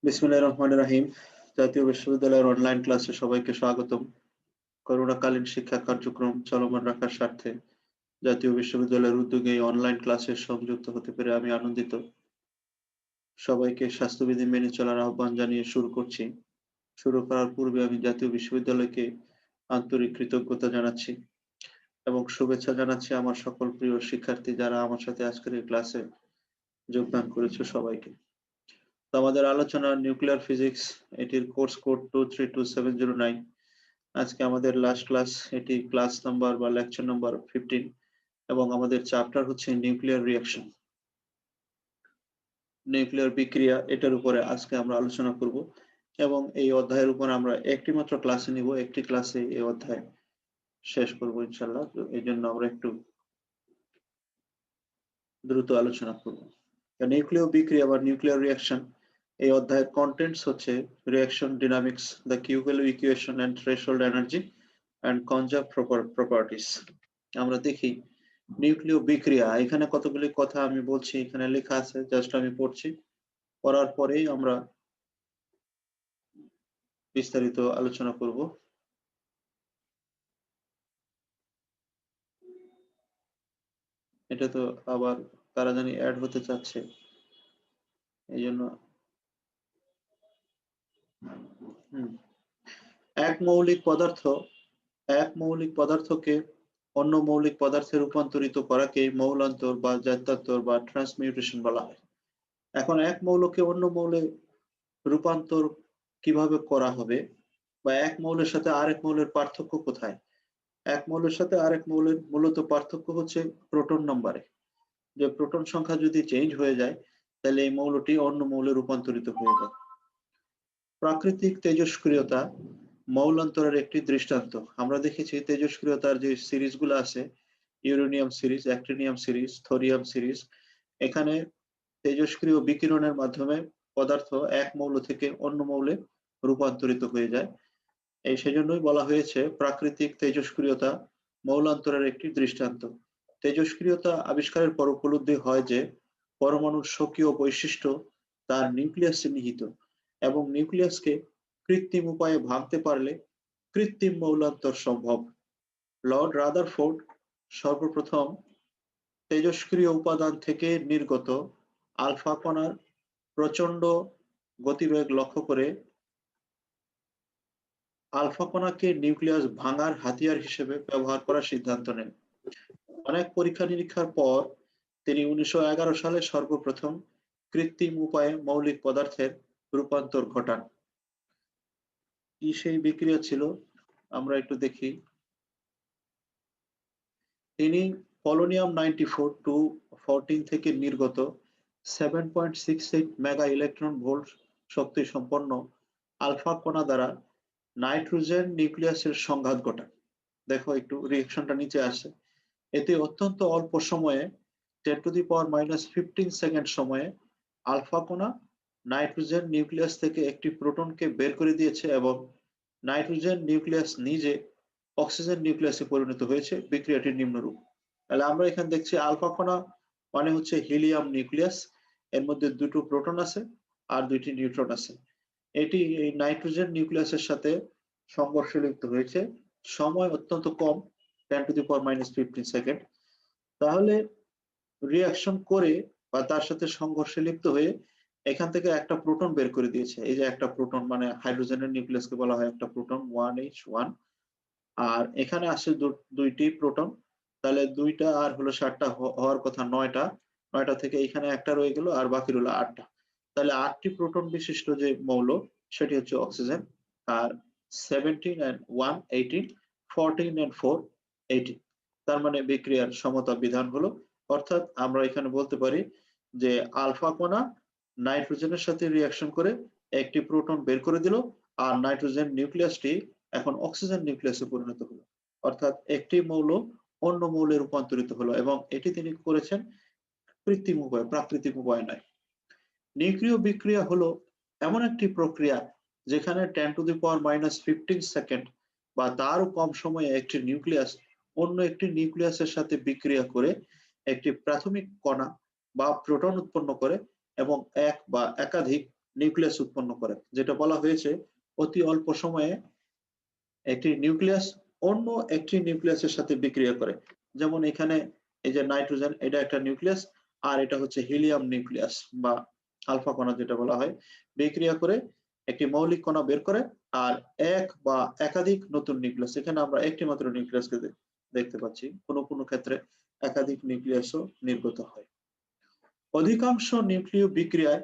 বিসমিল্লাহির রহমানির রহিম। জাতীয় বিশ্ববিদ্যালয়ের অনলাইন ক্লাসে সবাইকে স্বাগতম। করোনাকালীন শিক্ষা কার্যক্রম চলমান রাখার স্বার্থে জাতীয় বিশ্ববিদ্যালয়ের উদ্যোগে এই অনলাইন ক্লাসে সংযুক্ত হতে পেরে আমি আনন্দিত। সবাইকে স্বাস্থ্যবিধি মেনে চলার আহ্বান জানিয়ে শুরু করছি। শুরু করার পূর্বে আমি জাতীয় বিশ্ববিদ্যালয়কে আন্তরিক কৃতজ্ঞতা জানাচ্ছি এবং শুভেচ্ছা জানাচ্ছি আমার সকল প্রিয় শিক্ষার্থী যারা আমার সাথে আজকের এই ক্লাসে যোগদান করেছে সবাইকে। তো আমাদের আলোচনা নিউক্লিয়ার ফিজিক্স, এটির কোর্স কোড 232709। আজকে আমাদের লাস্ট ক্লাস, এটি ক্লাস নাম্বার বা লেকচার নাম্বার 15 এবং আমাদের চ্যাপ্টার হচ্ছে নিউক্লিয়ার রিঅ্যাকশন, নিউক্লিয়ার বিক্রিয়া। এটার উপরে আজকে আমরা আলোচনা করব এবং এই অধ্যায়ের উপর আমরা একটি মাত্র ক্লাসে নিব, একটি ক্লাসে এই অধ্যায় শেষ করব ইনশাআল্লাহ। তো এই জন্য আমরা একটু দ্রুত আলোচনা করব। নিউক্লিয় বিক্রিয়া বা নিউক্লিয়ার রিঅ্যাকশন, এই অধ্যায়ের কন্টেন্টস হচ্ছে reaction dynamics, the Q value equation and threshold energy and conserve properties. আমরা দেখি নিউক্লিয় বিক্রিয়া, এখানে কতগুলি কথা আমি বলছি, এখানে লেখা আছে, জাস্ট আমি পড়ছি, পড়ার পরেই আমরা বিস্তারিত আলোচনা করব। এটা তো আবার কারা জানি অ্যাড হতে চাচ্ছে, এই জন্য এক মৌলিক পদার্থকে অন্য মৌলিক পদার্থে রূপান্তরিত করাকে মৌলান্তর বা জাত্যান্তর বা ট্রান্সমিউটেশন বলা হয়। এখন এক মৌলকে অন্য মৌলে রূপান্তর কিভাবে করা হবে, বা এক মৌলের সাথে আরেক মৌলের পার্থক্য কোথায়? এক মৌলের সাথে আরেক মৌলের মূলত পার্থক্য হচ্ছে প্রোটন নম্বরে। যে প্রোটন সংখ্যা যদি চেঞ্জ হয়ে যায় তাহলে এই মৌলটি অন্য মৌলে রূপান্তরিত হয়ে যায়। প্রাকৃতিক তেজস্ক্রিয়তা মৌলান্তরের একটি দৃষ্টান্ত। আমরা দেখেছি তেজস্ক্রিয়তার যে সিরিজগুলো আছে, uranium series, actinium series, thorium series, এখানে তেজস্ক্রিয় বিকিরণের মাধ্যমে পদার্থ এক মৌল থেকে অন্য মৌলে রূপান্তরিত হয়ে যায়। এই সেজন্যই বলা হয়েছে প্রাকৃতিক তেজস্ক্রিয়তা মৌলান্তরের একটি দৃষ্টান্ত। তেজস্ক্রিয়তা আবিষ্কারের পর উপলব্ধি হয় যে পরমাণুর স্বকীয় বৈশিষ্ট্য তার নিউক্লিয়াসে নিহিত এবং নিউক্লিয়াসকে কৃত্রিম উপায়ে ভাঙতে পারলে কৃত্রিম মৌলান্তর সম্ভব। লর্ড রাদারফোর্ড সর্বপ্রথম তেজস্ক্রিয় উপাদান থেকে নির্গত আলফা কণার প্রচন্ড গতিবেগ লক্ষ্য করে আলফা কণাকে নিউক্লিয়াস ভাঙার হাতিয়ার হিসেবে ব্যবহার করার সিদ্ধান্ত নেন। অনেক পরীক্ষা নিরীক্ষার পর তিনি 1911 সালে সর্বপ্রথম কৃত্রিম উপায়ে মৌলিক পদার্থের রূপান্তর ঘটান। কি সেই বিক্রিয়া ছিল আমরা একটু দেখি। তিনি পোলোনিয়াম 94-214 থেকে নির্গত 7.68 মেগা ইলেকট্রন ভোল্ট শক্তি সম্পন্ন আলফা কণা দ্বারা নাইট্রোজেন নিউক্লিয়াসের সংঘাত ঘটান। দেখো একটু রিঅ্যাকশনটা নিচে আসে। এতে অত্যন্ত অল্প সময়ে 10⁻⁻15 সেকেন্ড সময়ে আলফা কণা নাইট্রোজেন নিউক্লিয়াস থেকে একটি প্রোটনকে বের করে দিয়েছে এবং নাইট্রোজেন নিউক্লিয়াস নিজে অক্সিজেন নিউক্লিয়াসে পরিণত হয়েছে। বিক্রিয়াটির নিম্নরূপ। তাহলে আমরা এখানে দেখছি আলফা কণা মানে হচ্ছে হিলিয়াম নিউক্লিয়াস, এর মধ্যে দুটো প্রোটন আছে আর দুইটি নিউট্রন আছে। এটি এই নাইট্রোজেন নিউক্লিয়াসের সাথে সংঘর্ষে লিপ্ত হয়েছে, সময় অত্যন্ত কম, 10⁻⁻15 সেকেন্ড। তাহলে রিঅ্যাকশন করে বা তার সাথে সংঘর্ষে লিপ্ত হয়ে এখান থেকে একটা প্রোটন বের করে দিয়েছে। এই যে একটা প্রোটন, মানে হাইড্রোজেনের নিউক্লিয়াসকে বলা হয় একটা প্রোটন, 1H1, আর এখানে আসে দুইটি প্রোটন। তাহলে দুইটা আর হলো 7টা হওয়ার কথা 9টা থেকে এখানে একটা রয়ে গেল আর বাকি রইল 8টা। তাহলে 8টি প্রোটন বিশিষ্ট যে মৌল সেটি হচ্ছে অক্সিজেন। R 17 and 1 18, 14 and 4 18। তার মানে বিক্রিয়ার সমতা বিধান হলো, অর্থাৎ আমরা এখানে বলতে পারি যে আলফা কণা নাইট্রোজেনের সাথে রিঅ্যাকশন করে একটি প্রোটন বের করে দিল আর নাইট্রোজেন নিউক্লিয়াসটি এখন অক্সিজেন নিউক্লিয়াসে পরিণত হলো, অর্থাৎ একটি মৌল অন্য মৌলে রূপান্তরিত হলো এবং এটি তিনি করেছেন কৃত্রিম উপায়, প্রাকৃতিক উপায় নয়। নিউক্লিয় বিক্রিয়া হলো এমন একটি প্রক্রিয়া যেখানে 10⁻⁻15 সেকেন্ড বা তারও কম সময়ে একটি নিউক্লিয়াস অন্য একটি নিউক্লিয়াসের সাথে বিক্রিয়া করে একটি প্রাথমিক কণা বা প্রোটন উৎপন্ন করে এবং এক বা একাধিক নিউক্লিয়াস উৎপন্ন করে, যেটা বলা হয়েছে অতি অল্প সময়ে একটি নিউক্লিয়াস অন্য একটি নিউক্লিয়াসের সাথে বিক্রিয়া করে। যেমন এখানে এই যে নাইট্রোজেন, এটা একটা নিউক্লিয়াস, আর এটা হচ্ছে হিলিয়াম নিউক্লিয়াস বা আলফা কণা যেটা বলা হয়, বিক্রিয়া করে একটি মৌলিক কণা বের করে, আর এক বা একাধিক নতুন নিউক্লিয়াস, এখানে আমরা একটি মাত্র নিউক্লিয়াসকে দেখতে পাচ্ছি, কোনো ক্ষেত্রে একাধিক নিউক্লিয়াসও নির্গত হয়। অধিকাংশ নিউক্লিয় বিক্রিয়ায়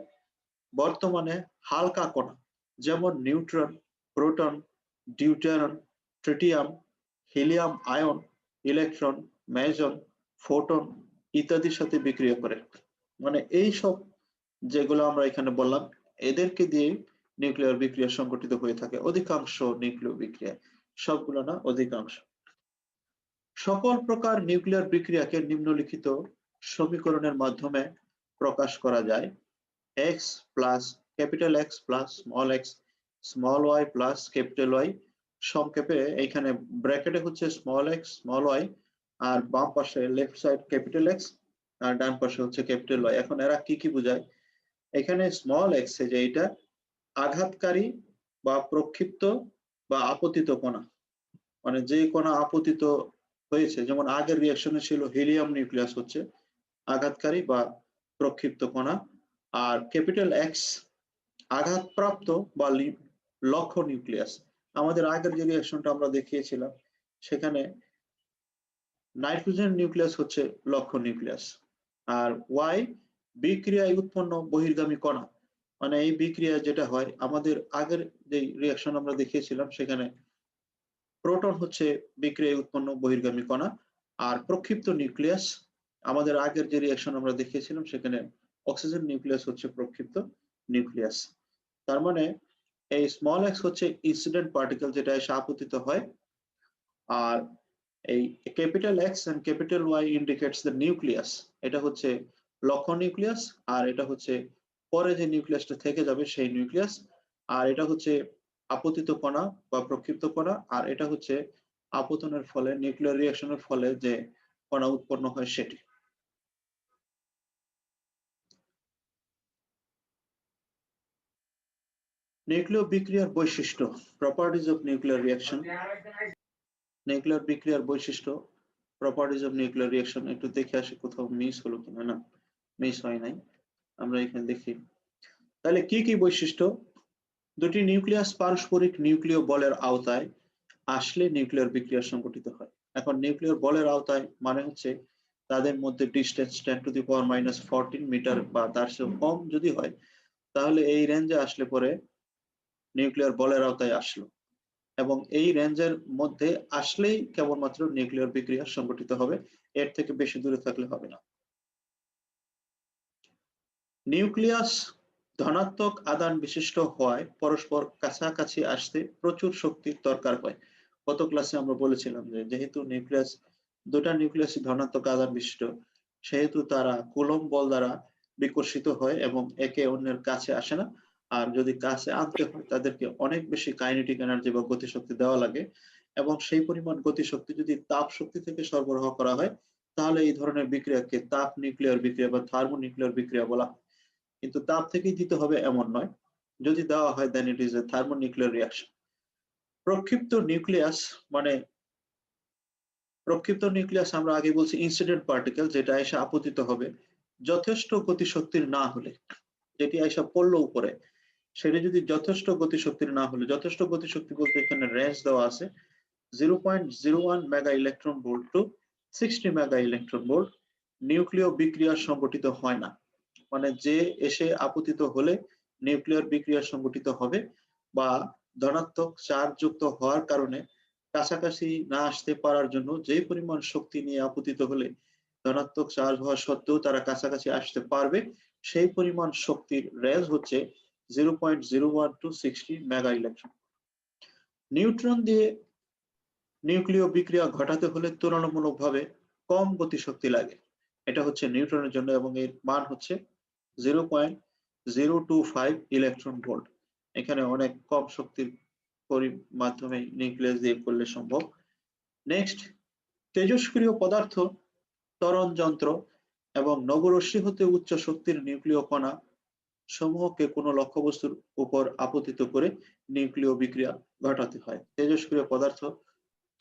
বর্তমানে হালকা কণা যেমন neutron, proton, deuteron, tritium, helium ion, electron, meson, photon ইত্যাদির সাথে বিক্রিয়া করে। মানে এই সব যেগুলো আমরা এখানে বললাম, এদেরকে দিয়ে নিউক্লিয়ার বিক্রিয়া সংঘটিত হয়ে থাকে অধিকাংশ নিউক্লিয় বিক্রিয়া, সবগুলো না, অধিকাংশ। সকল প্রকার নিউক্লিয়ার বিক্রিয়াকে নিম্নলিখিত সমীকরণের মাধ্যমে প্রকাশ করা যায়। x plus capital X plus small y plus capital Y, সংক্ষেপে এখানে ব্র্যাকেটে হচ্ছে স্মল x স্মল y, আর বাম পাশে লেফট সাইড ক্যাপিটাল X, আর ডান পাশে হচ্ছে ক্যাপিটাল Y। এখন এরা কি কি বোঝায়? এখানে স্মল x যে এটা আঘাতকারী বা প্রক্ষিপ্ত বা আপতিত কণা, মানে যে কণা আপতিত হয়েছে, যেমন আগের রিঅ্যাকশনে ছিল হিলিয়াম নিউক্লিয়াস হচ্ছে আঘাতকারী বা প্রক্ষিপ্ত কণা, আর ক্যাপিটাল X আঘাতপ্রাপ্ত বা লক্ষ্য নিউক্লিয়াস। আমাদের আগের যে রিঅ্যাকশনটা আমরা দেখিয়েছিলাম সেখানে নাইট্রোজেন নিউক্লিয়াস হচ্ছে লক্ষ্য নিউক্লিয়াস, আর Y বিক্রিয়ায় উৎপন্ন বহির্গামী কণা, মানে এই বিক্রিয়া যেটা হয় আমাদের আগের যে রিঅ্যাকশন আমরা দেখিয়েছিলাম সেখানে প্রোটন হচ্ছে বিক্রিয়ায় উৎপন্ন বহির্গামী কণা, আর প্রক্ষিপ্ত নিউক্লিয়াস আমাদের আগের যে রিঅ্যাকশন আমরা দেখিয়েছিলাম সেখানে অক্সিজেন নিউক্লিয়াস হচ্ছে প্রক্ষিপ্ত নিউক্লিয়াস। তার মানে এই স্মল x হচ্ছে ইনসিডেন্ট পার্টিকেল যেটা এসে আপতিত হয়, আর এই capital X and capital Y indicates the nucleus, এটা হচ্ছে লক্ষ্য নিউক্লিয়াস, আর এটা হচ্ছে পরে যে নিউক্লিয়াসটা থেকে যাবে সেই নিউক্লিয়াস, আর এটা হচ্ছে আপতিত কণা বা প্রক্ষিপ্ত কণা, আর এটা হচ্ছে আপতনের ফলে নিউক্লিয়ার রিঅ্যাকশনের ফলে যে কণা উৎপন্ন হয় সেটি। নিউক্লিয় বিক্রিয়ার বৈশিষ্ট্য, properties of nuclear reaction. Nuclear বিক্রিয়ার বৈশিষ্ট্য, প্রপার্টিজ অফ নিউক্লিয়ার রিঅ্যাকশন, একটু দেখে আসি কোথাও মিস হলো কিনা। না, মিস হয় নাই, আমরা এখানে দেখি। তাহলে কি কি বৈশিষ্ট্য? দুটি নিউক্লিয়াস পারস্পরিক নিউক্লিয় বলের আওতায় আসলে নিউক্লিয়ার বিক্রিয়া সংঘটিত হয়। এখন নিউক্লিয়ার বলের আওতায় মানে হচ্ছে তাদের মধ্যে ডিস্টেন্স 10⁻⁻14 মিটার বা তার চেয়ে কম যদি হয়, তাহলে এই রেঞ্জে আসলে পরে নিউক্লিয়ার বলের আওতায় আসলো, এবং এই রেঞ্জের মধ্যে আসলেই কেবলমাত্র নিউক্লিয়ার বিক্রিয়া সংঘটিত হবে, এর থেকে বেশি দূরে থাকলে হবে না। নিউক্লিয়াস ধনাত্মক আদান বিশিষ্ট হওয়ায় পরস্পর কাছাকাছি আসতে প্রচুর শক্তির দরকার হয়। গত ক্লাসে আমরা বলেছিলাম যে যেহেতু নিউক্লিয়াস দুটা নিউক্লিয়াস ধনাত্মক আদান বিশিষ্ট, সেহেতু তারা কুলম্ব বল দ্বারা বিকর্ষিত হয় এবং একে অন্যের কাছে আসে না, আর যদি কাছে আনতে হয় তাদেরকে অনেক বেশি কাইনেটিক এনার্জি বা গতিশক্তি দেওয়া লাগে, এবং সেই পরিমাণ গতিশক্তি যদি তাপ শক্তি থেকে সরবরাহ করা হয় তাহলে এই ধরনের বিক্রিয়াকে তাপ নিউক্লিয়ার বিক্রিয়া বা থার্মোনিউক্লিয়ার বিক্রিয়া বলা হয়। কিন্তু তাপ থেকেই দিতে হবে এমন নয়, যদি দেওয়া হয় then it is a thermonuclear reaction. প্রক্ষিপ্ত নিউক্লিয়াস মানে প্রক্ষিপ্ত নিউক্লিয়াস আমরা আগে বলছি ইনসিডেন্ট পার্টিকেল, যেটা এসে আপতিত হবে যথেষ্ট গতিশক্তির না হলে, যেটি এসে পড়লো উপরে, সেটা যদি যথেষ্ট গতিশক্তির না হলে, যথেষ্ট গতিশক্তি বলতে এখানে রেঞ্জ দেওয়া আছে 0.01 mega electron volt to 60 mega electron volt, নিউক্লিয় বিক্রিয়া সংঘটিত হয় না। মানে যে এসে আপতিত হলে নিউক্লিয়ার বিক্রিয়া সংঘটিত হবে বা ধনাত্মক চার্জ যুক্ত হওয়ার কারণে কাছাকাছি না আসতে পারার জন্য যে পরিমাণ শক্তি নিয়ে আপতিত হলে ধনাত্মক চার্জ হওয়া সত্ত্বেও তারা কাছাকাছি আসতে পারবে, সেই পরিমাণ শক্তির রেঞ্জ হচ্ছে 0.01 টু 60 মেগা ইলেকট্রন। নিউট্রন দিয়ে নিউক্লিয় বিক্রিয়া ঘটাতে হলে তুলনামূলকভাবে কম গতিশক্তি লাগে, এটা হচ্ছে নিউট্রনের জন্য, এবং এর মান হচ্ছে 0.025 ইলেকট্রন ভোল্ট। এখানে অনেক কম শক্তির মাধ্যমে নিউক্লিয়াস দিয়ে করলে সম্ভব। নেক্সট, তেজস্ক্রিয় পদার্থ, ত্বরণ যন্ত্র এবং নবরশ্মি হতে উচ্চ শক্তির নিউক্লিয় কণা সমূহকে কোনো লক্ষ্যবস্তুর উপর আপতিত করে নিউক্লিয় বিক্রিয়া ঘটাতে হয়। তেজস্ক্রিয় পদার্থ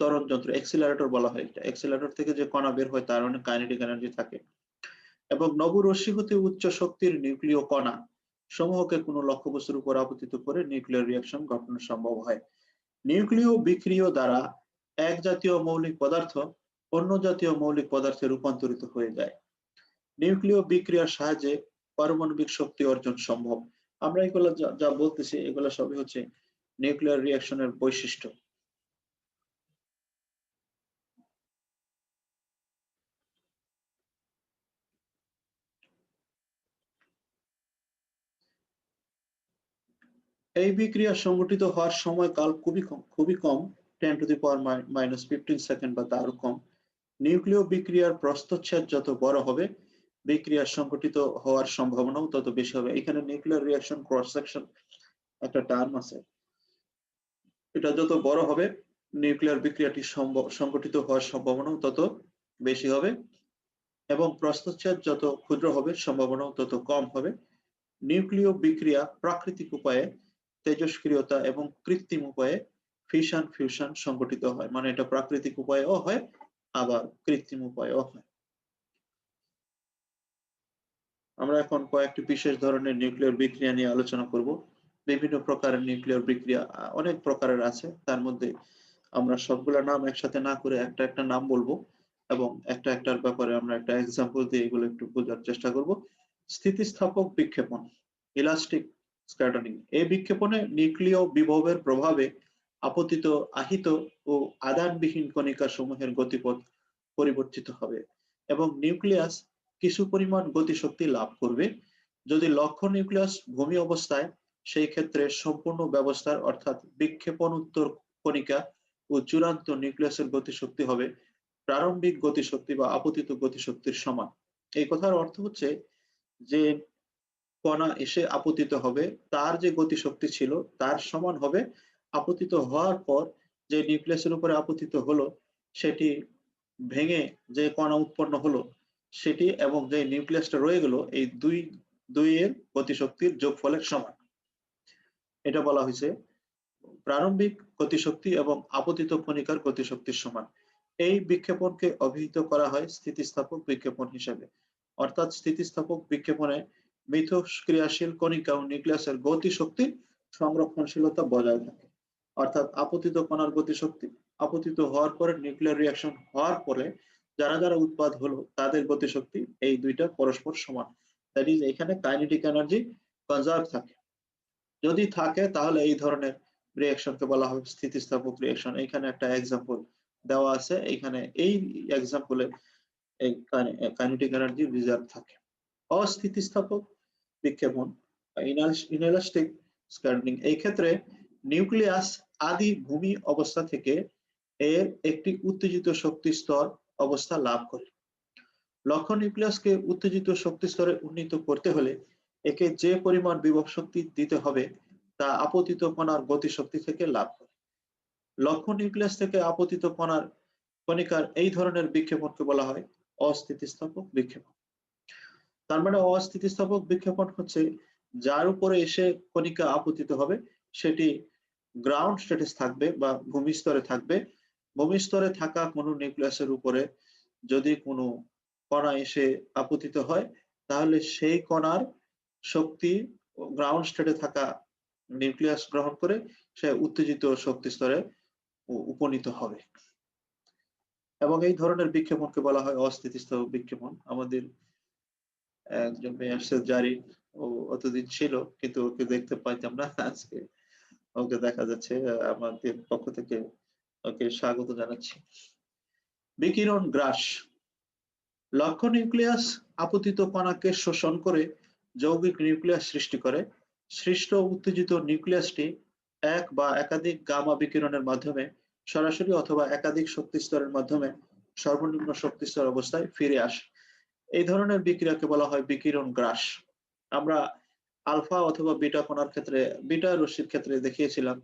ত্বরণ যন্ত্র, অ্যাক্সিলারেটর বলা হয় এটা। অ্যাক্সিলারেটর থেকে যে কণা বের হয় তার অনেক কাইনেটিক এনার্জি থাকে। এবং নবরশ্মি হতে উচ্চ শক্তির নিউক্লিয় কণা সমূহকে কোনো লক্ষ্যবস্তুর উপর আপতিত করে নিউক্লিয়ার রিঅ্যাকশন ঘটানো সম্ভব হয়। নিউক্লিয় বিক্রিয়া দ্বারা এক জাতীয় মৌলিক পদার্থ অন্য জাতীয় মৌলিক পদার্থে রূপান্তরিত হয়ে যায়। নিউক্লিয় বিক্রিয়ার সাহায্যে পারমাণবিক শক্তি অর্জন সম্ভব। আমরা এগুলো যা বলতেছি এগুলো সবই হচ্ছে নিউক্লিয়ার রিঅ্যাকশনের বৈশিষ্ট্য। এই বিক্রিয়া সংঘটিত হওয়ার সময়কাল খুবই কম 10⁻⁻15 সেকেন্ড বা তারও কম। নিউক্লিয় বিক্রিয়ার প্রস্থচ্ছেদ যত বড় হবে বিক্রিয়া সংঘটিত হওয়ার সম্ভাবনাও তত বেশি হবে। এখানে নিউক্লিয়ার রিঅ্যাকশন ক্রস সেকশন একটা টার্ম আছে, এটা যত বড় হবে নিউক্লিয়ার বিক্রিয়াটি সংঘটিত হওয়ার সম্ভাবনাও তত বেশি হবে এবং প্রস্থচ্ছেদ যত ক্ষুদ্র হবে সম্ভাবনাও তত কম হবে। নিউক্লিয় বিক্রিয়া প্রাকৃতিক উপায়ে তেজস্ক্রিয়তা এবং কৃত্রিম উপায়ে ফিশন ফিউশন সংঘটিত হয়, মানে এটা প্রাকৃতিক উপায়েও হয় আবার কৃত্রিম উপায়েও হয়। আমরা এখন কয়েকটি বিশেষ ধরনের নিউক্লিয়ার বিক্রিয়া নিয়ে আলোচনা করব। বিভিন্ন প্রকারের নিউক্লিয়ার বিক্রিয়া অনেক প্রকারের আছে, তার মধ্যে আমরা সবগুলা নাম একসাথে না করে একটা একটা নাম বলবো এবং একটার ব্যাপারে আমরা একটা এক্সাম্পল দিয়ে এগুলো একটু বোঝার চেষ্টা করব। স্থিতিস্থাপক বিক্ষেপণ, ইলাস্টিক স্ক্যাটারিং। এই বিক্ষেপণে নিউক্লিয় বিভবের প্রভাবে আপতিত আহিত ও আদানবিহীন কণিকা সমূহের গতিপথ পরিবর্তিত হবে এবং নিউক্লিয়াস কিছু পরিমাণ গতিশক্তি লাভ করবে। যদি লক্ষ্য নিউক্লিয়াস ভূমি অবস্থায় সেই ক্ষেত্রে সম্পূর্ণ ব্যবস্থার অর্থাৎ বিক্ষেপণ উত্তর কণিকা ও চূড়ান্ত নিউক্লিয়াসের গতিশক্তি হবে প্রারম্ভিক গতিশক্তি বা আপতিত গতিশক্তির সমান। এই কথার অর্থ হচ্ছে যে কণা এসে আপতিত হবে তার যে গতিশক্তি ছিল তার সমান হবে আপতিত হওয়ার পর যে নিউক্লিয়াসের উপরে আপতিত হলো সেটি ভেঙে যে কণা উৎপন্ন হলো সেটি এবং যে নিউক্লিয়াসটা রয়ে গেল এই দুই এর গতিশক্তির যোগফলের সমান। এটা বলা হয়েছে প্রারম্ভিক গতিশক্তি এবং আপতিত কণিকার গতিশক্তির সমান। এই বিক্ষেপণকে অভিহিত করা হয় স্থিতিস্থাপক বিক্ষেপণ হিসেবে। অর্থাৎ স্থিতিস্থাপক বিক্ষেপণে মিথস্ক্রিয়াশীল কণিকা ও নিউক্লিয়াসের গতিশক্তির সংরক্ষণশীলতা বজায় থাকে। অর্থাৎ আপতিত কণার গতিশক্তি আপতিত হওয়ার পরে নিউক্লিয়ার রিঅ্যাকশন হওয়ার পরে যারা উৎপাদ হলো তাদের গতিশক্তি এই দুইটা পরস্পর সমান। দ্যাট ইজ এখানে কাইনেটিক এনার্জি কনজার্ভ থাকে। যদি থাকে তাহলে এই ধরনের রিঅ্যাকশনকে বলা হয় স্থিতিস্থাপক রিঅ্যাকশন। এখানে একটা এক্সাম্পল দেওয়া আছে, এখানে এই এক্সাম্পলে এই কাইনেটিক এনার্জি রিজার্ভ থাকে। অস্থিতিস্থাপক বিক্ষেপণ ইনএলাস্টিক স্ক্যাটারিং, এই ক্ষেত্রে নিউক্লিয়াস আদি ভূমি অবস্থা থেকে এর একটি উত্তেজিত শক্তি স্তর অবস্থা লাভ করে। লক্ষ্য নিউক্লিয়াসকে উত্তেজিত শক্তি স্তরে উন্নীত করতে হলে একে যে পরিমাণ বিভব শক্তি দিতে হবে তা আপতিত কণার গতিশক্তি থেকে লাভ করে। লক্ষ্য নিউক্লিয়াস থেকে আপতিত কণিকার এই ধরনের বিক্ষেপণকে বলা হয় অস্থিতিস্থাপক বিক্ষেপণ। তার মানে অস্থিতিস্থাপক বিক্ষেপণ হচ্ছে যার উপরে এসে কণিকা আপতিত হবে সেটি গ্রাউন্ড স্ট্যাটাস থাকবে বা ভূমি স্তরে থাকবে। ভূমি স্তরে থাকা কোনো নিউক্লিয়াসের উপরে যদি কোনো কণা এসে আপতিত হয় তাহলে সেই কণার শক্তি গ্রাউন্ড স্টেটে থাকা নিউক্লিয়াস গ্রহণ করে সে উত্তেজিত শক্তি স্তরে উপনীত হবে এবং এই ধরনের বিক্ষেপণকে বলা হয় অস্থিতিস্থাপক বিক্ষেপণ। আমাদের একজন মেয়ে আসছে জারি, ও অতদিন ছিল কিন্তু ওকে দেখতে পাইতাম না, আজকে ওকে দেখা যাচ্ছে। আমাদের পক্ষ থেকে ওকে স্বাগত জানাচ্ছি। বিকিরণ গ্রাস, লক্ষ্য নিউক্লিয়াস আপতিত কণাকে শোষণ করে যৌগিক নিউক্লিয়াস সৃষ্টি করে। সৃষ্ট উত্তেজিত নিউক্লিয়াসটি এক বা একাধিক গামা বিকিরণের মাধ্যমে সরাসরি অথবা একাধিক শক্তি স্তরের মাধ্যমে সর্বনিম্ন শক্তি স্তর অবস্থায় ফিরে আসে। এই ধরনের বিক্রিয়াকে বলা হয় বিকিরণ গ্রাস। আমরা আলফা অথবা বিটা কণার ক্ষেত্রে, বিটা রশ্মির ক্ষেত্রে দেখিয়েছিলাম,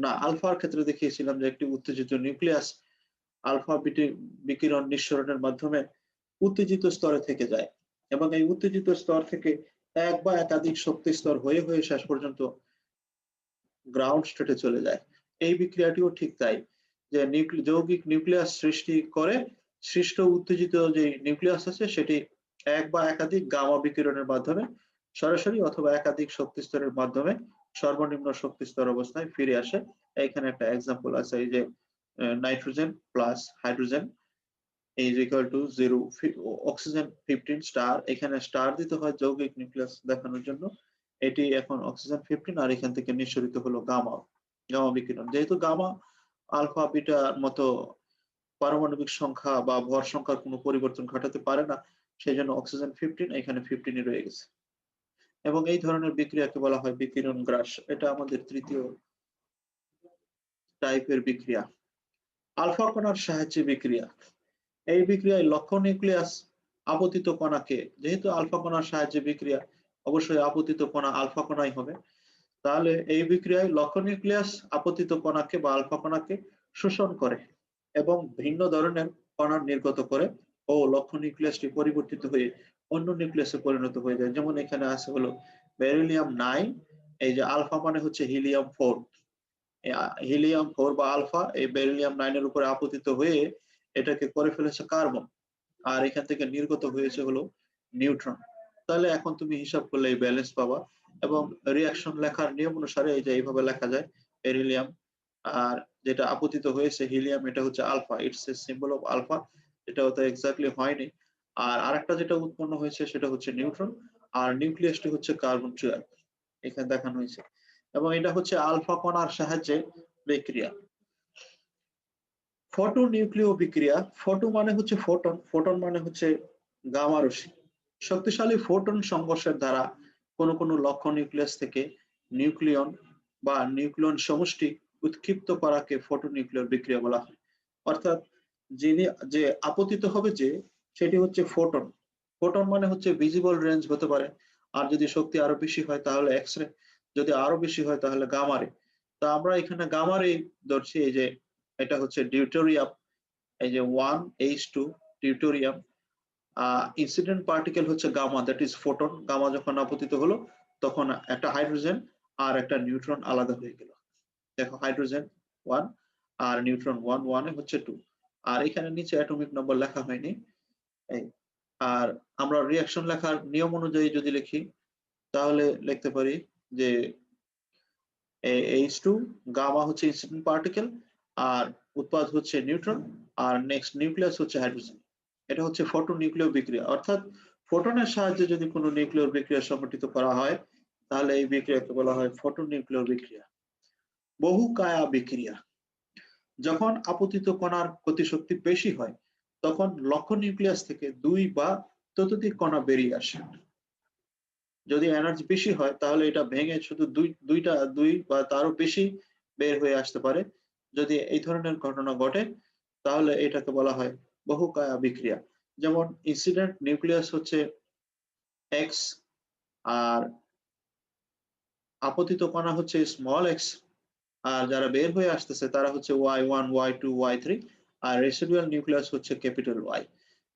না আলফার ক্ষেত্রে দেখিয়েছিলাম যে একটি উত্তেজিত নিউক্লিয়াস আলফা বিকিরণ নিঃসরণের মাধ্যমে উত্তেজিত স্তরে থেকে যায় এবং এই উত্তেজিত স্তর থেকে এক বা একাধিক শক্তি স্তর হয়ে হয়ে শেষ পর্যন্ত গ্রাউন্ড স্টেটে চলে যায়। এই বিক্রিয়াটিও ঠিক তাই, যে যৌগিক নিউক্লিয়াস সৃষ্টি করে সৃষ্ট উত্তেজিত যে নিউক্লিয়াস আছে সেটি এক বা একাধিক গামা বিকিরণের মাধ্যমে সরাসরি অথবা একাধিক শক্তি স্তরের মাধ্যমে সর্বনিম্ন শক্তি স্তর অবস্থায় ফিরে আসে। এখানে একটা এক্সাম্পল আছে, এই যে nitrogen plus hydrogen is equal to 0 oxygen 15 star, এখানে স্টার দিতে হয় যৌগিক নিউক্লিয়াস দেখানোর জন্য। এটি এখন অক্সিজেন 15 আর এখান থেকে নিঃসরিত হলো গামা বিকিরণ। যেহেতু গামা আলফা বিটার মতো পারমাণবিক সংখ্যা বা ভর সংখ্যার কোনো পরিবর্তন ঘটাতে পারে না, সেই জন্য অক্সিজেন 15 এখানে 15 রয়ে গেছে। এবং এই ধরনের বিক্রিয়াকে বলা হয় বিকিরণ গ্রাস। এটা আমাদের তৃতীয় টাইপের বিক্রিয়া। আলফা কণার সাহায্যে বিক্রিয়া। এই বিক্রিয়ায় লক্ষ্য নিউক্লিয়াস আপতিত কণাকে, যেহেতু আলফা কণার সাহায্যে বিক্রিয়া, অবশ্যই আপতিত কণা আলফা কণাই হবে, তাহলে এই বিক্রিয়ায় লক্ষ্য নিউক্লিয়াস আপতিত কণাকে বা আলফা কণাকে শোষণ করে এবং ভিন্ন ধরনের কণা নির্গত করে ও লক্ষ্য নিউক্লিয়াসটি পরিবর্তিত হয়ে অন্য নিউক্লিয়াসে পরিণত হয়ে যায়। যেমন এখানে আছে হলো বেরিলিয়াম 9, এই যে আলফা মানে হচ্ছে হিলিয়াম 4, হিলিয়াম 4 বা আলফা এই বেরিলিয়াম 9 এর উপরে আপতিত হয়ে এটাকে করে ফেলেছে কার্বন, আর এখান থেকে নির্গত হয়েছে হলো নিউট্রন। তাহলে এখন তুমি হিসাব করলে এই ব্যালেন্স পাবা এবং রিঅ্যাকশন লেখার নিয়ম অনুসারে এই যে এইভাবে লেখা যায় বেরিলিয়াম, আর যেটা আপতিত হয়েছে হিলিয়াম এটা হচ্ছে alpha, it's a symbol of alpha, এটা তো এক্স্যাক্টলি হয়নি। আর আরেকটা যেটা উৎপন্ন হয়েছে সেটা হচ্ছে নিউট্রন, আর নিউক্লিয়াসটি হচ্ছে কার্বন 12 এখানে দেখানো হয়েছে। এবং এটা হচ্ছে আলফা কণার সাহায্যে বিক্রিয়া। ফটো নিউক্লিয় বিক্রিয়া। ফটো মানে হচ্ছে ফোটন, ফোটন মানে হচ্ছে গামা রশ্মি। শক্তিশালী ফোটন সংঘর্ষের দ্বারা কোন কোন লক্ষ্য নিউক্লিয়াস থেকে নিউক্লিয়ন বা নিউক্লিয়ন সমষ্টি উৎক্ষিপ্ত করাকে ফটো নিউক্লিয় বিক্রিয়া বলা হয়। অর্থাৎ যে আপতিত হবে যে সেটি হচ্ছে ফোটন। ফোটন মানে হচ্ছে ভিজিবল রেঞ্জ হতে পারে, আর যদি শক্তি আরো বেশি হয় তাহলে এক্স রে, যদি আরো বেশি হয় তাহলে গামা রে। তো আমরা এখানে গামা রে ধরছি, এই যে এটা হচ্ছে ডিউটেরিয়াম, এই যে 1H2 ডিউটেরিয়াম। ইনসিডেন্ট পার্টিকেল হচ্ছে gamma, that is photon. Gamma যখন আপতিত হলো তখন একটা হাইড্রোজেন আর একটা নিউট্রন আলাদা হয়ে গেল। দেখো হাইড্রোজেন 1 আর নিউট্রন 1 হচ্ছে 2, আর এখানে নিচে অ্যাটমিক নম্বর লেখা হয়নি। এই আর আমরা রিঅ্যাকশন লেখার নিয়ম অনুযায়ী যদি লিখি তাহলে লিখতে পারি যে H2 গামা হচ্ছে ইনসিডেন্ট পার্টিকেল আর উৎপাদ হচ্ছে নিউট্রন আর নেক্সট নিউক্লিয়াস হচ্ছে হাইড্রোজেন। এটা হচ্ছে ফটো নিউক্লিয় বিক্রিয়া। অর্থাৎ ফোটনের সাহায্যে যদি কোনো নিউক্লিয় বিক্রিয়া সংঘটিত করা হয় তাহলে এই বিক্রিয়াকে বলা হয় ফটো নিউক্লিয় বিক্রিয়া। বহুকায়া বিক্রিয়া। যখন আপতিত কণার গতিশক্তি বেশি হয় তখন লক্ষ্য নিউক্লিয়াস থেকে 2 বা ততোধিক কণা বেরিয়ে আসে। যদি এনার্জি বেশি হয় তাহলে এটা ভেঙে শুধু দুই বা তারও বেশি বের হয়ে আসতে পারে। যদি এই ধরনের ঘটনা ঘটে তাহলে এটাকে বলা হয় বহুকায়া বিক্রিয়া। যেমন ইনসিডেন্ট নিউক্লিয়াস হচ্ছে এক্স আর আপতিত কণা হচ্ছে স্মল এক্স, আর যারা বের হয়ে আসতেছে তারা হচ্ছে Y1 Y2 Y3, আর রেসিডুয়াল নিউক্লিয়াস হচ্ছে ক্যাপিটাল Y।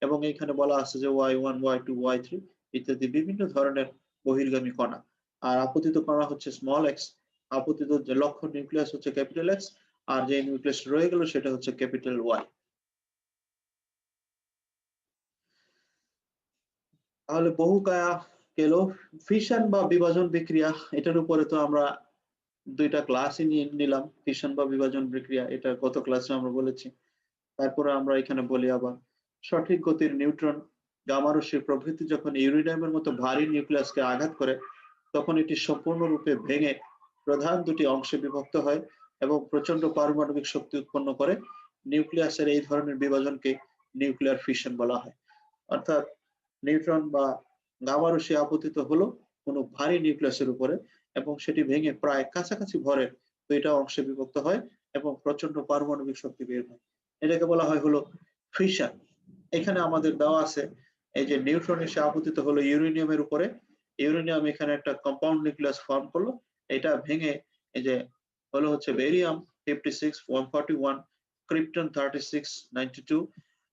এবং এখানে বলা আছে যে Y1 Y2 Y3 ইত্যাদি বিভিন্ন ধরনের বহির্গামী কণা। আর আপতিত কণা হচ্ছে স্মল এক্স, আপতিত যে লক্ষ্য নিউক্লিয়াস হচ্ছে ক্যাপিটাল এক্স, আর যে নিউক্লিয়াস রয়ে গেল সেটা হচ্ছে ক্যাপিটাল ওয়াই। তাহলে বহুকায়া গেল। ফিশন বা বিভাজন বিক্রিয়া, এটার উপরে তো আমরা দুইটা ক্লাসই নিয়ে নিলাম। ফিশন বা বিভাজন বিক্রিয়া এটা গত ক্লাসে আমরা বলেছি। তারপরে আমরা এখানে বলি আবার সঠিক গতির নিউট্রন, গামা রশ্মি প্রভৃতি যখন ইউরেনিয়ামের মতো ভারী নিউক্লিয়াসকে আঘাত করে তখন এটি সম্পূর্ণরূপে ভেঙে প্রধান দুটি অংশে বিভক্ত হয় এবং প্রচন্ড পারমাণবিক শক্তি উৎপন্ন করে। নিউক্লিয়াসের এই ধরনের বিভাজনকে নিউক্লিয়ার ফিশন বলা হয়। অর্থাৎ নিউট্রন বা গামা রশ্মি আপতিত হলো কোনো ভারী নিউক্লিয়াসের উপরে এবং সেটি ভেঙে প্রায় কাছাকাছি ভরের দুইটা অংশে বিভক্ত হয় এবং প্রচন্ড পারমাণবিক শক্তি বের হয়। এটাকে বলা হয় হলো ফিশন। এখানে আমাদের দেওয়া আছে এই যে নিউট্রন এসে আপতিত হলো ইউরেনিয়ামের উপরে, ইউরেনিয়াম এখানে একটা কম্পাউন্ড নিউক্লিয়াস ফর্ম করলো, এটা ভেঙে এই যে হলো হচ্ছে barium 56 141, krypton 36 92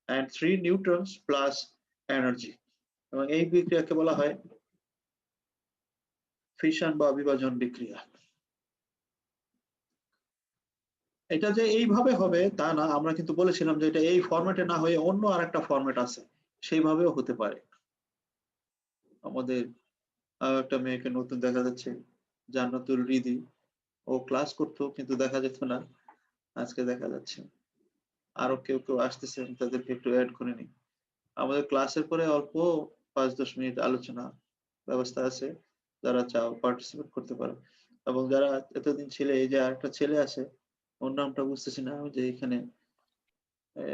and 3 neutrons plus energy. এবং এই বিক্রিয়াকে বলা হয় ফিশন বা বিভাজন বিক্রিয়া। এটা যে এইভাবে হবে তা না, আমরা কিন্তু বলেছিলাম যে এটা এই ফরম্যাটে না হয়ে অন্য আরেকটা ফরম্যাট আছে, সেইভাবেও হতে পারে। আমাদের একটা মেয়েকে নতুন দেখা যাচ্ছে, জান্নাতুল রিদি। ও ক্লাস করতো কিন্তু দেখা যেত না, আজকে দেখা যাচ্ছে। আরো কেউ আসতেছে, আমি তাদেরকে একটু এড করে নিই। আমাদের ক্লাসের পরে অল্প 5-10 মিনিট আলোচনা ব্যবস্থা আছে, যারা চাও পার্টিসিপেট করতে পারো। এবং যারা এতদিন ছিলে, এই যে আরেকটা ছেলে আছে, ওর নামটা বুঝতেছি না, ওই যে এখানে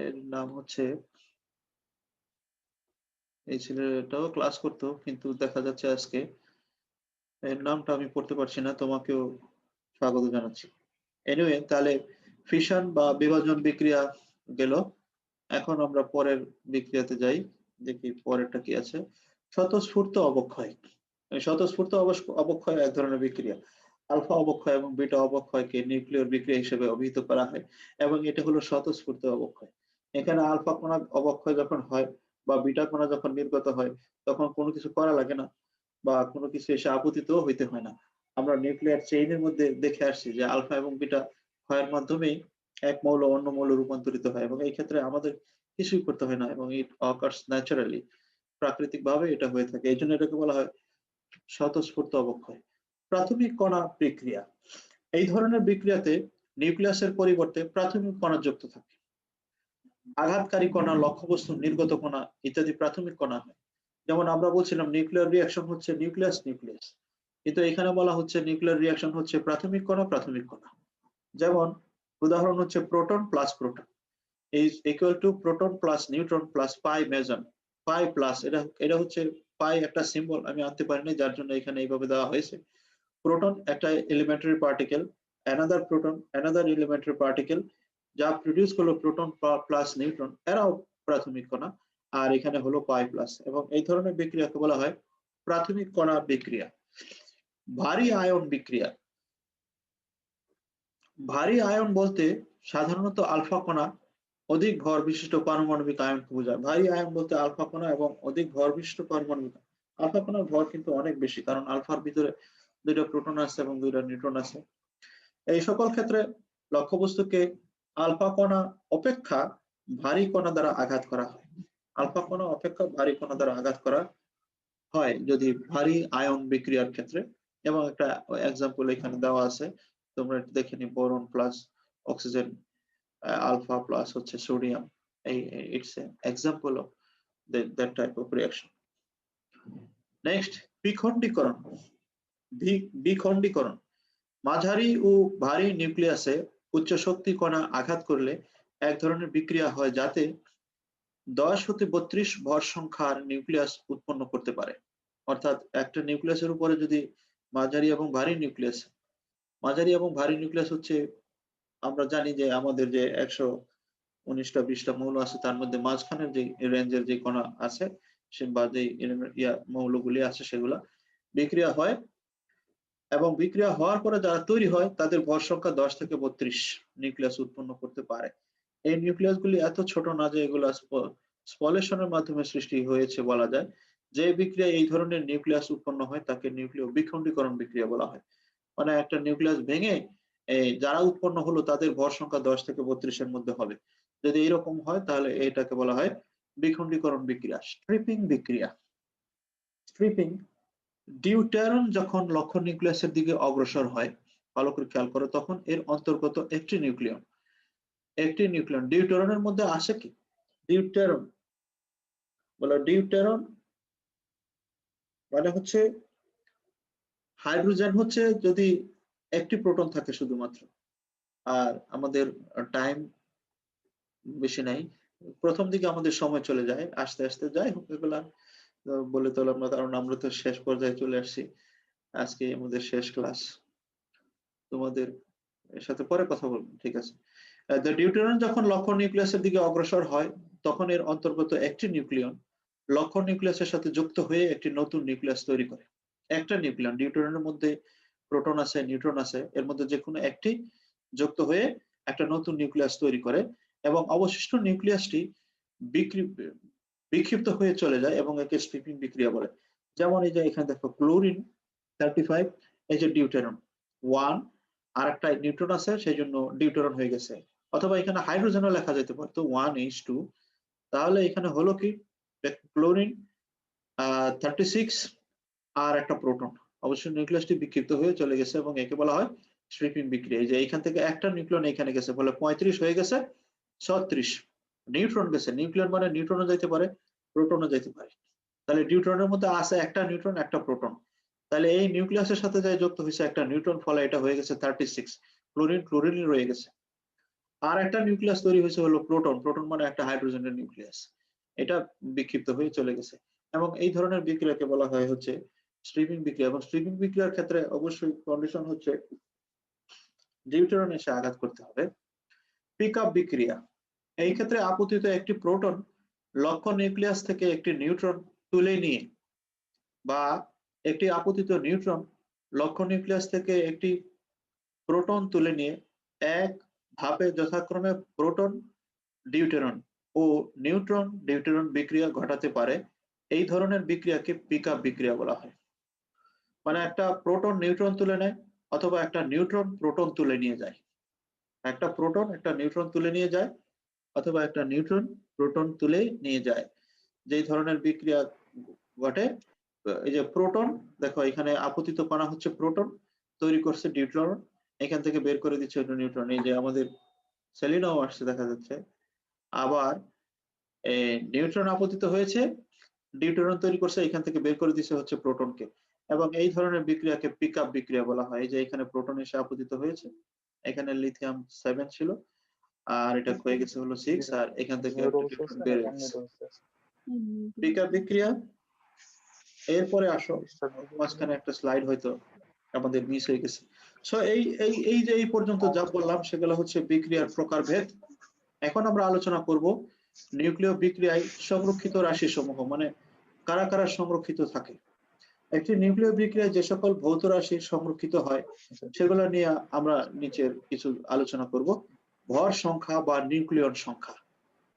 এর নাম হচ্ছে, এই ছেলেটাও ক্লাস করতো কিন্তু দেখা যাচ্ছে আজকে, এর নামটা আমি পড়তে পারছি না, তোমাকেও স্বাগত জানাচ্ছি। এনিওয়ে, তাহলে ফিশন বা বিভাজন বিক্রিয়া গেল। এখন আমরা পরের বিক্রিয়াতে যাই, দেখি পরেরটা কি আছে। স্বতঃস্ফূর্ত অবক্ষয়। এই স্বতঃস্ফূর্ত অবক্ষয় এক ধরনের বিক্রিয়া। আলফা অবক্ষয় এবং বিটা অবক্ষয়কে নিউক্লিয়র বিক্রিয়া হিসেবে অভিহিত করা হয় এবং এটা হলো স্বতঃস্ফূর্ত অবক্ষয়। এখানে আলফা কণা অবক্ষয় যখন হয় বা বিটা কণা যখন নির্গত হয়, তখন কোনো কিছু করা লাগে না বা কোনো কিছু এসে আপতিতও হইতে হয় না। আমরা নিউক্লিয়ার চেইনের মধ্যে দেখে আসছি যে আলফা এবং বিটা ক্ষয়ের মাধ্যমেই এক মৌল অন্য মৌলে রূপান্তরিত হয় এবং এই ক্ষেত্রে আমাদের কিছুই করতে হয় না এবং ইট অকার্স ন্যাচারালি, প্রাকৃতিকভাবে এটা হয়ে থাকে। এইজন্য এটাকে বলা হয় স্বতঃস্ফূর্ত অবক্ষয়। প্রাথমিক কণা বিক্রিয়া। এই ধরনের বিক্রিয়াতে নিউক্লিয়াসের পরিবর্তে প্রাথমিক কণা যুক্ত থাকে। আঘাতকারী কণা, লক্ষ্যবস্তু, নির্গত কণা ইত্যাদি প্রাথমিক কণা হয়। যেমন আমরা বলছিলাম নিউক্লিয়ার রিঅ্যাকশন হচ্ছে নিউক্লিয়াস নিউক্লিয়াস, কিন্তু এখানে বলা হচ্ছে নিউক্লিয়ার রিঅ্যাকশন হচ্ছে প্রাথমিক কণা প্রাথমিক কণা। যেমন উদাহরণ হচ্ছে proton plus proton is equal to proton plus neutron plus pi meson, pi plus, এটা হচ্ছে পাই একটা সিম্বল আমি আনতে পারিনি, যার জন্য এখানে এইভাবে দেওয়া হয়েছে। প্রোটন একটা elementary particle, another proton another elementary particle, যা প্রডিউস করলো প্রোটন প্লাস নিউট্রন, এরাও প্রাথমিক কণা। আর এখানে হলো পাই প্লাস, এবং এই ধরনের বিক্রিয়াকে বলা হয় প্রাথমিক কণা বিক্রিয়া। ভারী আয়ন বিক্রিয়া। ভারী আয়ন বলতে সাধারণত আলফা কণা অধিক ভর বিশিষ্ট পারমাণবিক আয়নকে বোঝায়। ভারী আয়ন বলতে আলফা কণা এবং অধিক ভর বিশিষ্ট পারমাণবিক। আলফা কণার ভর কিন্তু অনেক বেশি, কারণ আলফার ভিতরে 2টা প্রোটন আছে এবং 2টা নিউট্রন আছে। এই সকল ক্ষেত্রে লক্ষ্যবস্তুকে আলফা কণা অপেক্ষা ভারী কণা দ্বারা আঘাত করা হয়। আলফা কণা অপেক্ষা ভারী কণা দ্বারা আঘাত করা হয় যদি ভারী আয়ন বিক্রিয়ার ক্ষেত্রে। এবং একটা এক্সাম্পল এখানে দেওয়া আছে, তোমরা একটু দেখে নি, boron plus oxygen, alpha plus হচ্ছে sodium. It's an example of that type of reaction. Next, বিখণ্ডীকরণ। বিখণ্ডীকরণ মাঝারি ও ভারী নিউক্লিয়াসে উচ্চ শক্তি কণা আঘাত করলে এক ধরনের বিক্রিয়া হয় যাতে 10 হতে 32 ভর সংখ্যার নিউক্লিয়াস উৎপন্ন করতে পারে। অর্থাৎ একটা নিউক্লিয়াসের উপরে যদি মাঝারি এবং ভারী নিউক্লিয়াস হচ্ছে, আমরা জানি যে আমাদের যে 119টা 20টা মৌল আছে, তার মধ্যে মাঝখানের যে রেঞ্জের যে কণা আছে সে বা যে মৌলগুলি আছে সেগুলা বিক্রিয়া হয়, এবং বিক্রিয়া হওয়ার পরে যারা তৈরি হয় তাদের ভর সংখ্যা 10 থেকে 32 নিউক্লিয়াস উৎপন্ন করতে পারে। এই নিউক্লিয়াসগুলি এত ছোট না যে এগুলা স্পলেশনের মাধ্যমে সৃষ্টি হয়েছে বলা যায়। যে বিক্রিয়া এই ধরনের নিউক্লিয়াস উৎপন্ন হয় তাকে নিউক্লিয় বিখণ্ডীকরণ বিক্রিয়া বলা হয়। মানে একটা নিউক্লিয়াস ভেঙে যারা উৎপন্ন হলো তাদের ভর সংখ্যা 10 থেকে 32 এর মধ্যে হবে। যদি এরকম হয় তাহলে এটাকে বলা হয় বিখণ্ডীকরণ বিক্রিয়া। স্ট্রিপিং বিক্রিয়া। স্ট্রিপিং, ডিউটেরন যখন লক্ষ্য নিউক্লিয়াসের দিকে অগ্রসর হয়, ভালো করে খেয়াল করো, তখন এর অন্তর্গত একটি নিউক্লিয়ন ডিউটেরনের মধ্যে আসে কি? ডিউটেরন বলো, ডিউটেরন মানে হচ্ছে হাইড্রোজেন হচ্ছে যদি একটি প্রোটন থাকে শুধুমাত্র। আর আমাদের টাইম বেশি নাই, প্রথম দিকে আমাদের সময় চলে যায়, আস্তে আস্তে যাই হোক এগুলা বলে তোলাম না, কারণ আমরা তো শেষ পর্যায়ে চলে আসছি। আজকে আমাদের শেষ ক্লাস, তোমাদের সাথে পরে কথা বলবো, ঠিক আছে? ডিউটেরন যখন লক্ষ্য নিউক্লিয়াসের দিকে অগ্রসর হয় তখন এর অন্তর্গত একটি নিউক্লিয়ন লক্ষ্য নিউক্লিয়াসের সাথে যুক্ত হয়ে একটি নতুন নিউক্লিয়াস তৈরি করে। একটা নিউক্লিয়ন, ডিউটেরনের মধ্যে প্রোটন আছে নিউট্রন আছে, এর মধ্যে যে কোনো একটি যুক্ত হয়ে একটা নতুন নিউক্লিয়াস তৈরি করে এবং অবশিষ্ট নিউক্লিয়াসটি বিক্ষিপ্ত হয়ে চলে যায় এবং একে স্ট্রিপিং বিক্রিয়া বলে। যেমন এই যে এখানে দেখো ক্লোরিন 35, এই যে ডিউটেরন 1 আর একটা নিউট্রন আছে সেই জন্য ডিউটেরন হয়ে গেছে, অথবা এখানে হাইড্রোজেনও লেখা যেতে পারতো 1H2, তাহলে এখানে হলো কি ক্লোরিন 36 আর একটা প্রোটন, অবশ্যই নিউক্লিয়াসটি বিক্ষিপ্ত হয়ে চলে গেছে এবং একে বলা হয় স্ট্রিপিং বিক্রিয়া। এই যে এখান থেকে একটা নিউক্লিয়ন এখানে গেছে ফলে 35 হয়ে গেছে 36 নিউট্রন গেছে। নিউক্লিয়ন মানে নিউট্রনও যাইতে পারে, প্রোটনও যাইতে পারে। তাহলে ডিউট্রনের মধ্যে আছে একটা নিউট্রন একটা প্রোটন, তাহলে এই নিউক্লিয়াসের সাথে যাই যুক্ত হয়েছে একটা নিউট্রন, ফলে এটা হয়ে গেছে 36 ক্লোরিন রয়ে গেছে। আর একটা নিউক্লিয়াস তৈরি হয়েছে হলো প্রোটন, প্রোটন মানে একটা হাইড্রোজেনের নিউক্লিয়াস, এটা বিক্ষিপ্ত হয়ে চলে গেছে। এবং এই ধরনের বিক্রিয়াকে বলা হয় হচ্ছে স্ট্রিপিং বিক্রিয়া। এবং স্ট্রিপিং বিক্রিয়ার ক্ষেত্রে অবশ্যই কন্ডিশন হচ্ছে ডিউটেরন এসে আঘাত করতে হবে। পিক আপ বিক্রিয়া, এই ক্ষেত্রে আপতিত একটি প্রোটন লক্ষ্য নিউক্লিয়াস থেকে একটি নিউট্রন তুলে নিয়ে, বা একটি আপতিত নিউট্রন লক্ষ্য নিউক্লিয়াস থেকে একটি প্রোটন তুলে নিয়ে এক ধাপে যথাক্রমে প্রোটন ডিউটেরন ও নিউট্রন ডিউটেরন বিক্রিয়া ঘটাতে পারে। এই ধরনের বিক্রিয়াকে পিক আপ বিক্রিয়া বলা হয়। মানে একটা প্রোটন নিউট্রন তুলে নেয়, অথবা একটা নিউট্রন প্রোটন তুলে নিয়ে যায়। একটা প্রোটন একটা নিউট্রন তুলে নিয়ে যায়, অথবা একটা নিউট্রন প্রোটন তুলে নিয়ে যায়। যেই ধরনের বিক্রিয়া ঘটে, এই যে প্রোটন, দেখো এখানে আপতিত কণা হচ্ছে প্রোটন, তৈরি করছে ডিউটেরন, এখান থেকে বের করে দিচ্ছে নিউট্রন। এই যে আমাদের সেলিনাও আসছে দেখা যাচ্ছে। আবার নিউট্রন আপতিত হয়েছে, ডিউটেরন তৈরি করছে, এখান থেকে বের করে দিচ্ছে হচ্ছে প্রোটনকে। এবং এই ধরনের বিক্রিয়াকে পিক আপ বিক্রিয়া বলা হয়। এই যে এখানে প্রোটন এসে আপতিত হয়েছে, এখানে লিথিয়াম 7 ছিল, আর এটা হয়ে গেছে হলো 6, আর এখান থেকে একটা নিউট্রন বের হয়েছে। পিক আপ বিক্রিয়া। এরপরে আসো, মাঝখানে একটা স্লাইড হয়তো আমাদের মিস হয়ে গেছে। সো এই যে এই পর্যন্ত যা বললাম সেগুলো হচ্ছে বিক্রিয়ার প্রকারভেদ। এখন আমরা আলোচনা করব নিউক্লিয় বিক্রিয়ায় সংরক্ষিত রাশি সমূহ, মানে কারা কারা সংরক্ষিত থাকে। একটি নিউক্লিয় বিক্রিয়ায় যে সকল ভৌত রাশি সংরক্ষিত হয় সেগুলো নিয়ে আমরা নিচের কিছু আলোচনা করব। ভর সংখ্যা বা নিউক্লিয়ন সংখ্যা।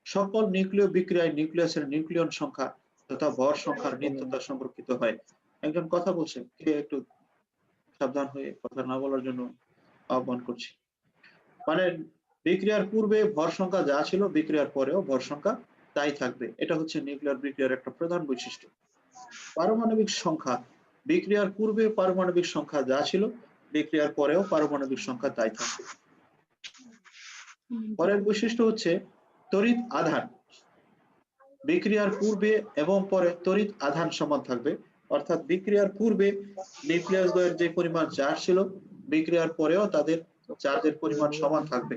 সকল নিউক্লিয় বিক্রিয়ায় নিউক্লিয়াসের নিউক্লিয়ন সংখ্যা তথা ভর সংখ্যার নিত্যতা সংরক্ষিত হয়। একজন কথা বলছে, কে একটু সাবধান হয়ে কথা না বলার জন্য আহ্বান করছি। মানে বিক্রিয়ার পূর্বে ভর সংখ্যা যা ছিল বিক্রিয়ার পরেও ভর সংখ্যা তাই থাকবে, এটা হচ্ছে নিউক্লিয়ার বিক্রিয়ার একটা প্রধান বৈশিষ্ট্য। পারমাণবিক সংখ্যা, বিক্রিয়ার পূর্বে পারমাণবিক সংখ্যা যা ছিল বিক্রিয়ার পরেও পারমাণবিক সংখ্যা তাই থাকবে। পরের বৈশিষ্ট্য হচ্ছে তড়িৎ আধান, বিক্রিয়ার পূর্বে এবং পরে তড়িৎ আধান সমান থাকবে। অর্থাৎ বিক্রিয়ার পূর্বে নিউক্লিয়াস দ্বয়ের যে পরিমাণ চার্জ ছিল বিক্রিয়ার পরেও তাদের চার্জের পরিমাণ সমান থাকবে।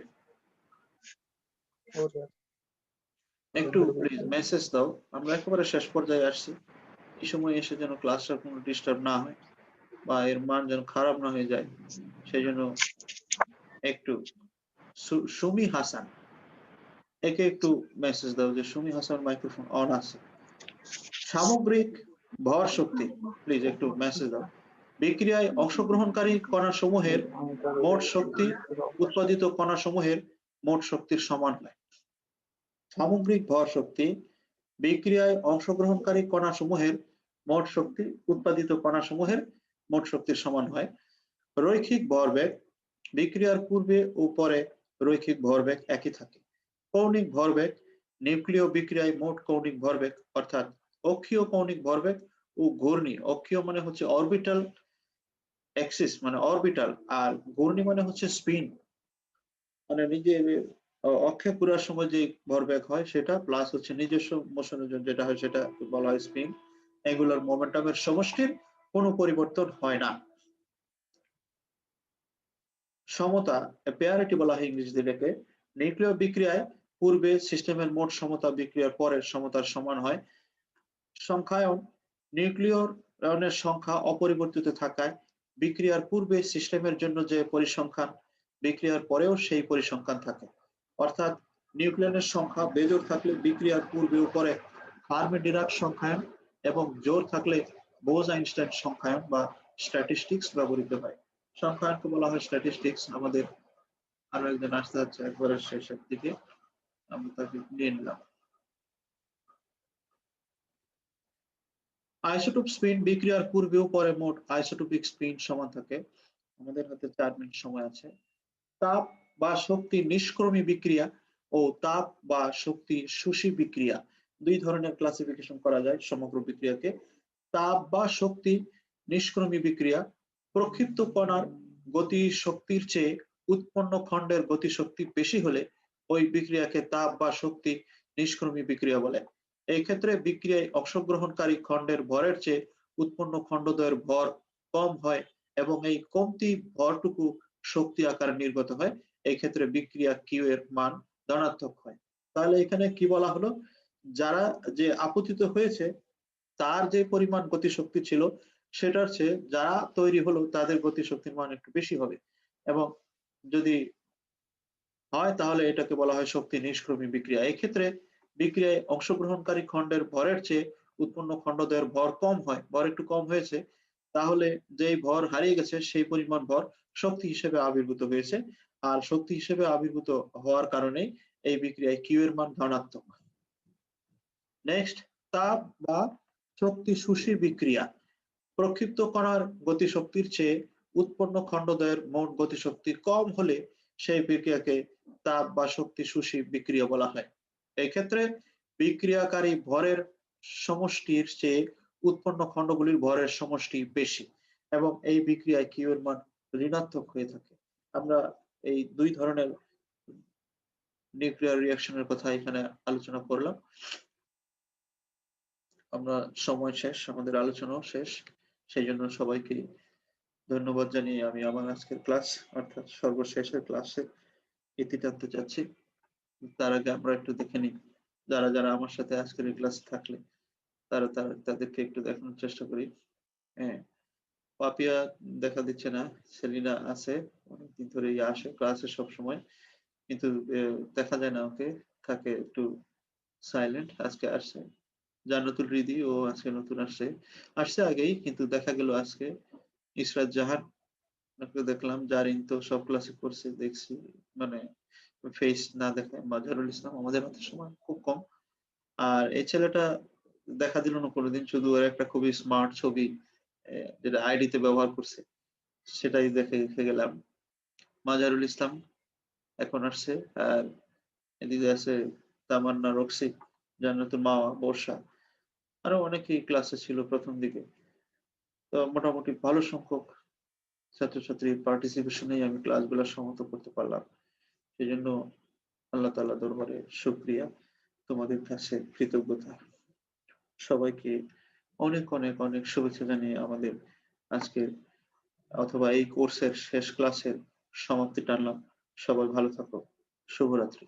একটু প্লিজ মেসেজ দাও, আমরা একেবারে শেষ পর্যায়ে আসছি, এই সময় এসে যেন ক্লাসটা কোনো ডিস্টার্ব না হয় বা এর মান যেন খারাপ না হয়ে যায়, সেই জন্য একটু। সুমি হাসান, একে একটু মেসেজ দাও যে সুমি হাসান মাইক্রোফোন অন আছে। সামগ্রিক ভর শক্তি, প্লিজ একটু মেসেজ দাও। বিক্রিয়ায় অংশগ্রহণকারী কণাসমূহের মোট শক্তি উৎপাদিত কণাসমূহের মোট শক্তির সমান হয়। সামগ্রিক ভর শক্তি, বিক্রিয়ায় অংশগ্রহণকারী কণাসমূহের মোট শক্তি উৎপাদিত কণাসমূহের মোট শক্তির সমান হয়। রৈখিক ভরবেগ, বিক্রিয়ার পূর্বে ও পরে রৈখিক ভরবেগ একই থাকে। কৌণিক ভরবেগ, নিউক্লিয় বিক্রিয়ায় মোট কৌণিক ভরবেগ অর্থাৎ অক্ষীয় কৌণিক ভরবেগ ও ঘূর্ণি, অক্ষীয় মানে হচ্ছে অরবিটাল অ্যাক্সিস মানে অরবিটাল, আর ঘূর্ণি মানে হচ্ছে স্পিন, মানে নিজে অক্ষে পুরার সময় যে ভরবেগ হয় সেটা, প্লাস হচ্ছে নিজস্ব মোশনের জন্য যেটা হয় সেটা বলা হয় স্পিন। এগুলোর মোমেন্টামের সমষ্টির কোনো পরিবর্তন হয় না। সমতা, পেয়ারিটি বলা হয় ইংরেজিতে এটাকে। নিউক্লিয় বিক্রিয়ায় পূর্বে সিস্টেমের মোট সমতা বিক্রিয়ার পরের সমতার সমান হয়। সংখ্যায়ন, নিউক্লিয়নের সংখ্যা অপরিবর্তিত থাকায় বিক্রিয়ার পূর্বে সিস্টেমের জন্য যে পরিসংখ্যান বিক্রিয়ার পরেও সেই পরিসংখ্যান থাকে। অর্থাৎ নিউক্লিয়নের সংখ্যা বেজোড় থাকলে বিক্রিয়ার পূর্বে ও পরে ফার্মি ডিরাক সংখ্যায়ন এবং জোড় থাকলে বোস-আইনস্টাইন সংখ্যায়ন বা স্ট্যাটিস্টিক্স ব্যবহৃত হয়। সংখ্যায়নকে বলা হয় স্ট্যাটিস্টিক্স। আমাদের আরো একজন আসতে যাচ্ছে একবারে শেষের দিকে, আমরা তাকে নিয়ে নিলাম। আইসোটোপ স্পিন বিক্রিয়ার পূর্বে ও পরে মোট আইসোটোপিক স্পিন সমান থাকে। আমাদের হাতে 4 মিনিট সময় আছে। তাপ বা শক্তি নিষ্ক্রমী বিক্রিয়া ও তাপ বা শক্তি শোষী বিক্রিয়া, 2 ধরনের ক্লাসিফিকেশন করা যায় সমগ্র বিক্রিয়াকে। তাপ বা শক্তি নিষ্ক্রমী বিক্রিয়া প্রক্ষিপ্ত কণার গতি শক্তির চেয়ে উৎপন্ন খণ্ডের গতিশক্তি বেশি হলে ওই বিক্রিয়াকে তাপ বা শক্তি নিষ্ক্রমী বিক্রিয়া বলে। এই ক্ষেত্রে বিক্রিয়ায় অংশগ্রহণকারী খণ্ডের ভরের চেয়ে উৎপন্ন খণ্ডদ্বয়ের ভর কম হয় এবং এই কমতি ভরটুকু শক্তি আকারে নির্গত হয়। এই ক্ষেত্রে বিক্রিয়া কিউ এর মান ধনাত্মক হয়। তাহলে এখানে কি বলা হলো, যারা যে আপতিত হয়েছে তার যে পরিমাণ গতিশক্তি ছিল সেটার চেয়ে যারা তৈরি হলো তাদের গতিশক্তির মান একটু বেশি হবে এবং যদি হয় তাহলে এটাকে বলা হয় শক্তি নিষ্ক্রমী বিক্রিয়া। এক্ষেত্রে বিক্রিয়ায় অংশগ্রহণকারী খণ্ডের ভরের চেয়ে উৎপন্ন খণ্ডদ্বয়ের ভর কম হয়, ভর একটু কম হয়েছে, তাহলে যেই ভর হারিয়ে গেছে সেই পরিমাণ ভর শক্তি হিসেবে আবির্ভূত হয়েছে, আর শক্তি হিসেবে আবির্ভূত হওয়ার কারণে এই বিক্রিয়ায় কিউ এর মান ধনাত্মক। নেক্সট, তাপ বা শক্তি শোষী বিক্রিয়া। প্রক্ষিপ্ত কণার গতিশক্তির চেয়ে উৎপন্ন খণ্ডদ্বয়ের মোট গতিশক্তি কম হলে সেই বিক্রিয়াকে তাপ বা শক্তি শোষী বিক্রিয়া বলা হয়। এই ক্ষেত্রে বিক্রিয়াকারী ভরের সমষ্টির চেয়ে উৎপন্ন খণ্ডগুলির ভরের সমষ্টি বেশি এবং এই বিক্রিয়ায় কিউ এর মান ঋণাত্মক হয়ে থাকে। আমরা এই 2 ধরনের নিউক্লিয়ার রিঅ্যাকশনের কথা এখানে আলোচনা করলাম। আমরা সময় শেষ, আমাদের আলোচনাও শেষ। সেজন্য সবাইকে ধন্যবাদ জানিয়ে আমি আমার আজকের ক্লাস অর্থাৎ সর্বশেষের ক্লাসে ইতি টানতে চাচ্ছি। তার আগে আমরা একটু দেখে নিই যারা যারা আমার সাথে আজকের এই ক্লাসে থাকলে তাদেরকে একটু দেখানোর চেষ্টা করি। হ্যাঁ, পাপিয়া দেখা দিচ্ছে না, সেলিনা আছে, অনেকদিন ধরেই আসে ক্লাসে সব সময়, কিন্তু দেখা যায় না ওকে, থাকে একটু সাইলেন্ট। আজকে আসছে জান্নাতুল হৃদি, ও আজকে নতুন আসছে আগেই কিন্তু দেখা গেল আজকে। ইসরাত জাহান ওকে দেখলাম, জারিন তো সব ক্লাসে করছে দেখছি, মানে ফেস না দেখায়। মাজহারুল ইসলাম আমাদের হাতে সময় খুব কম। আর এই ছেলেটা দেখা দিল না কোনোদিন, শুধু ওর একটা খুবই স্মার্ট ছবি যেটা আইডিতে ব্যবহার করছে সেটাই দেখে গেলাম। মাজহারুল ইসলাম এখন আসছে, আর এদিকে আছে তামান্না, রক্সি, জান্নাতুল মাওয়া, বর্ষা, আরো অনেকেই ক্লাসে ছিল প্রথম দিকে। তো মোটামুটি ভালো সংখ্যক ছাত্রছাত্রীর পার্টিসিপেশনেই আমি ক্লাসগুলো সমাপ্ত করতে পারলাম। সেজন্য আল্লাহ তাআলা দরবারে শুকরিয়া, তোমাদের কাছে কৃতজ্ঞতা। সবাইকে অনেক অনেক অনেক শুভেচ্ছা জানিয়ে আমাদের আজকের অথবা এই কোর্সের শেষ ক্লাসের সমাপ্তি টানলাম। সবাই ভালো থাকো। শুভরাত্রি।